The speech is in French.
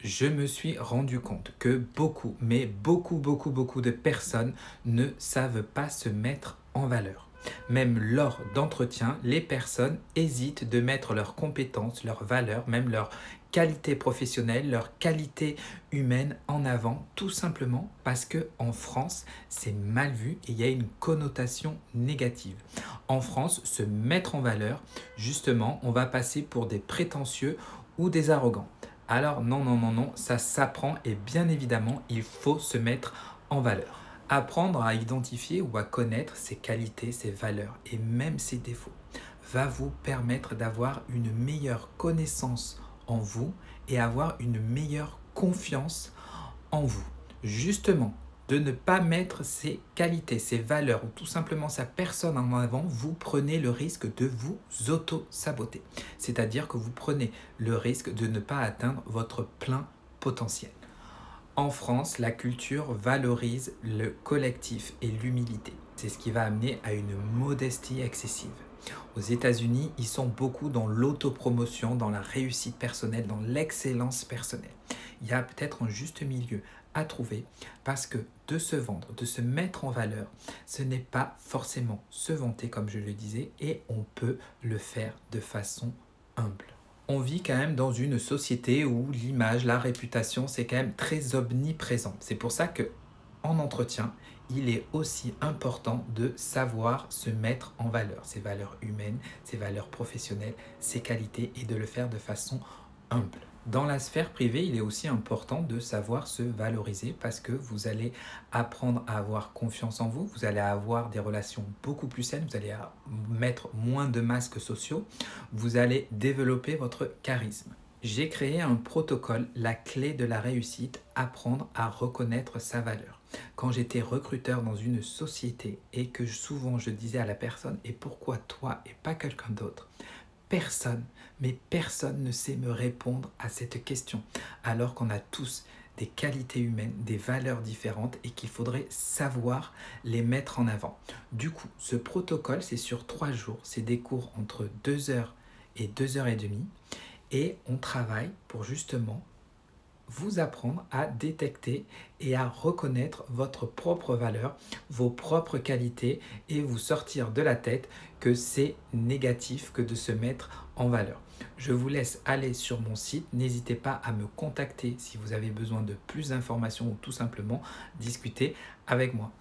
je me suis rendu compte que beaucoup, mais beaucoup de personnes ne savent pas se mettre en valeur. Même lors d'entretiens, les personnes hésitent de mettre leurs compétences, leurs valeurs, même leurs qualités professionnelles, leurs qualités humaines en avant, tout simplement parce que en France, c'est mal vu et il y a une connotation négative. En France, se mettre en valeur, justement, on va passer pour des prétentieux ou des arrogants. Alors non, ça s'apprend et bien évidemment, il faut se mettre en valeur. Apprendre à identifier ou à connaître ses qualités, ses valeurs et même ses défauts va vous permettre d'avoir une meilleure connaissance en vous et avoir une meilleure confiance en vous. Justement, de ne pas mettre ses qualités, ses valeurs ou tout simplement sa personne en avant, vous prenez le risque de vous auto-saboter. C'est-à-dire que vous prenez le risque de ne pas atteindre votre plein potentiel. En France, la culture valorise le collectif et l'humilité. C'est ce qui va amener à une modestie excessive. Aux États-Unis, ils sont beaucoup dans l'autopromotion, dans la réussite personnelle, dans l'excellence personnelle. Il y a peut-être un juste milieu à trouver parce que de se vendre, de se mettre en valeur, ce n'est pas forcément se vanter comme je le disais et on peut le faire de façon humble. On vit quand même dans une société où l'image, la réputation, c'est quand même très omniprésent. C'est pour ça que en entretien, il est aussi important de savoir se mettre en valeur, ses valeurs humaines, ses valeurs professionnelles, ses qualités et de le faire de façon humble. Dans la sphère privée, il est aussi important de savoir se valoriser parce que vous allez apprendre à avoir confiance en vous, vous allez avoir des relations beaucoup plus saines, vous allez mettre moins de masques sociaux, vous allez développer votre charisme. J'ai créé un protocole, la clé de la réussite, apprendre à reconnaître sa valeur. Quand j'étais recruteur dans une société et que souvent je disais à la personne « et pourquoi toi et pas quelqu'un d'autre ?» Personne ne sait me répondre à cette question, alors qu'on a tous des qualités humaines, des valeurs différentes et qu'il faudrait savoir les mettre en avant. Du coup, ce protocole, c'est sur 3 jours, c'est des cours entre 2 heures et 2 heures et demie et on travaille pour justement vous apprendre à détecter et à reconnaître votre propre valeur, vos propres qualités et vous sortir de la tête que c'est négatif que de se mettre en valeur. Je vous laisse aller sur mon site. N'hésitez pas à me contacter si vous avez besoin de plus d'informations ou tout simplement discuter avec moi.